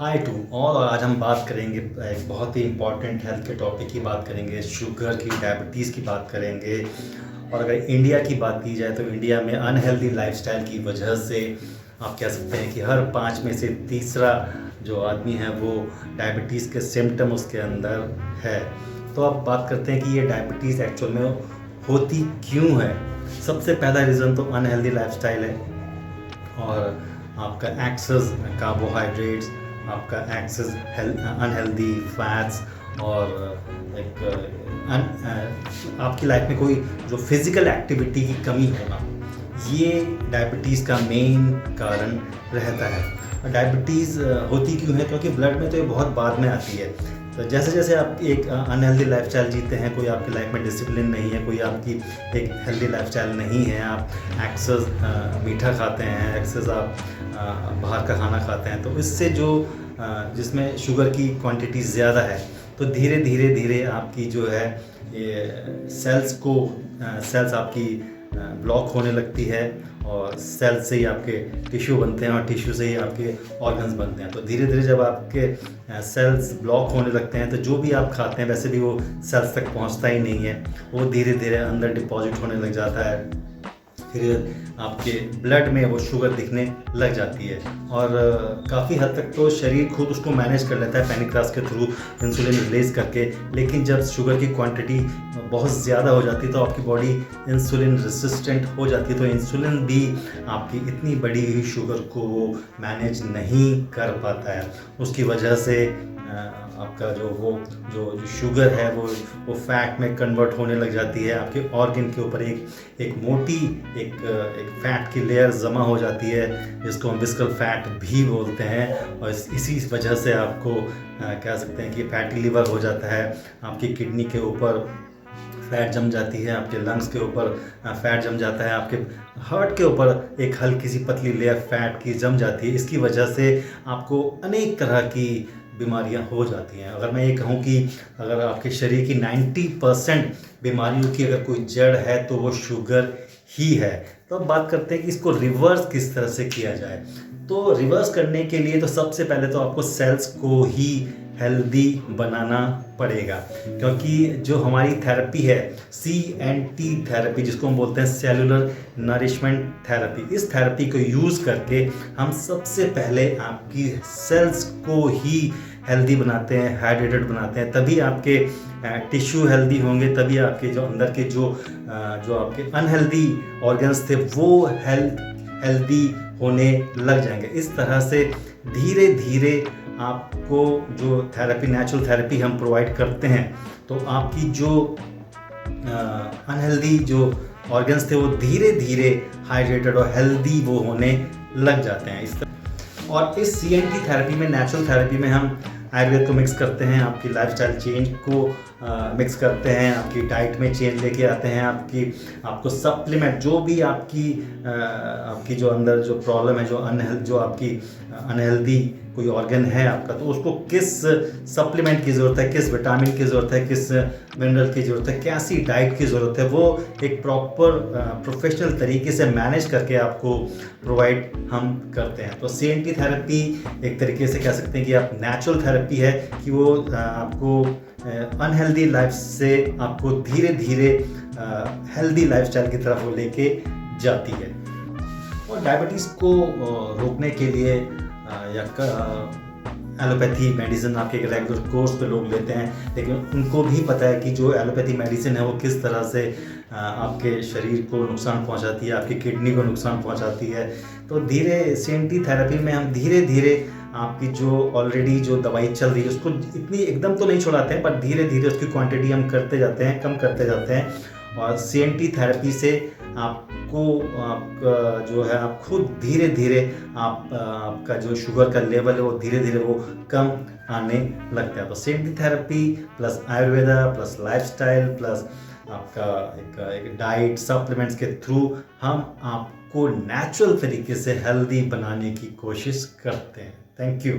Hi to all. और आज हम बात करेंगे एक बहुत ही इम्पॉर्टेंट हेल्थ के टॉपिक की बात करेंगे, शुगर की, डायबिटीज़ की बात करेंगे। और अगर इंडिया की बात की जाए तो इंडिया में अनहेल्दी लाइफस्टाइल की वजह से आप कह सकते हैं कि हर 5 में से तीसरा जो आदमी है वो डायबिटीज़ के सिम्टम उसके अंदर है। तो अब बात करते हैं कि ये डायबिटीज़ एक्चुअल में होती क्यों है। सबसे पहला रीज़न तो अनहेल्दी लाइफस्टाइल है और आपका एक्सेस कार्बोहाइड्रेट्स, आपका एक्सेस अनहेल्दी फैट्स और आपकी लाइफ में कोई जो फिज़िकल एक्टिविटी की कमी होना, ये डायबिटीज़ का मेन कारण रहता है। डायबिटीज़ होती क्यों है? क्योंकि ब्लड में तो ये बहुत बाद में आती है। तो जैसे जैसे आप एक अनहेल्दी लाइफस्टाइल जीते हैं, कोई आपकी लाइफ में डिसिप्लिन नहीं है, कोई आपकी एक हेल्दी लाइफस्टाइल नहीं है, आप एक्सेस मीठा खाते हैं, एक्सेस आप बाहर का खाना खाते हैं, तो इससे जो जिसमें शुगर की क्वांटिटी ज़्यादा है, तो धीरे धीरे धीरे आपकी जो है ये सेल्स आपकी ब्लॉक होने लगती है और सेल से ही आपके टिश्यू बनते हैं और टिश्यू से ही आपके ऑर्गन्स बनते हैं। तो धीरे धीरे जब आपके सेल्स ब्लॉक होने लगते हैं तो जो भी आप खाते हैं वैसे भी वो सेल्स तक पहुंचता ही नहीं है, वो धीरे धीरे अंदर डिपॉजिट होने लग जाता है। फिर आपके ब्लड में वो शुगर दिखने लग जाती है और काफ़ी हद तक तो शरीर खुद उसको मैनेज कर लेता है पैनक्रियास के थ्रू इंसुलिन रिलीज करके। लेकिन जब शुगर की क्वांटिटी बहुत ज़्यादा हो जाती है तो आपकी बॉडी इंसुलिन रेसिस्टेंट हो जाती है, तो इंसुलिन भी आपकी इतनी बड़ी हुई शुगर को मैनेज नहीं कर पाता है। उसकी वजह से आपका जो शुगर है वो फैट में कन्वर्ट होने लग जाती है। आपके ऑर्गन के ऊपर एक मोटी एक फैट की लेयर जमा हो जाती है, जिसको हम विस्कल फैट भी बोलते हैं। और इसी वजह से आपको कह सकते हैं कि फैटी लिवर हो जाता है। आपकी किडनी के ऊपर फैट जम जाती है, आपके लंग्स के ऊपर फैट जम जाता है, आपके हार्ट के ऊपर एक हल्की सी पतली लेयर फैट की जम जाती है। इसकी वजह से आपको अनेक तरह की बीमारियां हो जाती हैं। अगर मैं ये कहूँ कि अगर आपके शरीर की 90% बीमारियों की अगर कोई जड़ है तो वो शुगर ही है। तो अब बात करते हैं कि इसको रिवर्स किस तरह से किया जाए। तो रिवर्स करने के लिए तो सबसे पहले तो आपको सेल्स को ही हेल्दी बनाना पड़ेगा, क्योंकि जो हमारी थेरेपी है CNT थेरेपी, जिसको हम बोलते हैं सेलुलर नरिशमेंट थेरेपी, इस थेरेपी को यूज़ करके हम सबसे पहले आपकी सेल्स को ही हेल्दी बनाते हैं, हाइड्रेटेड बनाते हैं। तभी आपके टिश्यू हेल्दी होंगे, तभी आपके जो अंदर के जो आपके अनहेल्दी ऑर्गन्स थे वो हेल्दी होने लग जाएंगे। इस तरह से धीरे धीरे आपको जो थेरेपी, नेचुरल थेरेपी हम प्रोवाइड करते हैं, तो आपकी जो अनहेल्दी जो ऑर्गन्स थे वो धीरे धीरे हाइड्रेटेड और हेल्दी वो होने लग जाते हैं। इस तरह और इस CNT थेरेपी में, नेचुरल थेरेपी में हम आयुर्वेद को मिक्स करते हैं, आपकी लाइफस्टाइल चेंज को मिक्स करते हैं, आपकी डाइट में चेंज लेके आते हैं, आपको सप्लीमेंट जो भी आपकी जो अंदर जो प्रॉब्लम है, जो आपकी अनहेल्दी कोई ऑर्गन है आपका, तो उसको किस सप्लीमेंट की ज़रूरत है, किस विटामिन की ज़रूरत है, किस मिनरल की ज़रूरत है, कैसी डाइट की ज़रूरत है, वो एक प्रॉपर प्रोफेशनल तरीके से मैनेज करके आपको प्रोवाइड हम करते हैं। तो CNT थेरेपी एक तरीके से कह सकते हैं कि आप नेचुरल थेरेपी है कि वो आपको अनहेल्दी लाइफ से आपको धीरे धीरे हेल्दी लाइफस्टाइल की तरफ वो लेके जाती है। और डायबिटीज़ को रोकने के लिए या एलोपैथी मेडिसिन आपके रेगुलर कोर्स पे लोग लेते हैं, लेकिन उनको भी पता है कि जो एलोपैथी मेडिसिन है वो किस तरह से आपके शरीर को नुकसान पहुंचाती है, आपकी किडनी को नुकसान पहुंचाती है। तो CNT थेरेपी में हम धीरे धीरे आपकी जो ऑलरेडी जो दवाई चल रही है उसको इतनी एकदम तो नहीं छुड़ाते हैं, पर धीरे धीरे उसकी क्वांटिटी हम करते जाते हैं, कम करते जाते हैं। और CNT थेरेपी से आपका जो है आप खुद धीरे धीरे आपका जो शुगर का लेवल है वो धीरे धीरे वो कम आने लगता है। तो CNT therapy plus Ayurveda plus lifestyle plus आपका एक डाइट सप्लीमेंट्स के थ्रू हम आपको नेचुरल तरीके से हेल्दी बनाने की कोशिश करते हैं। Thank you.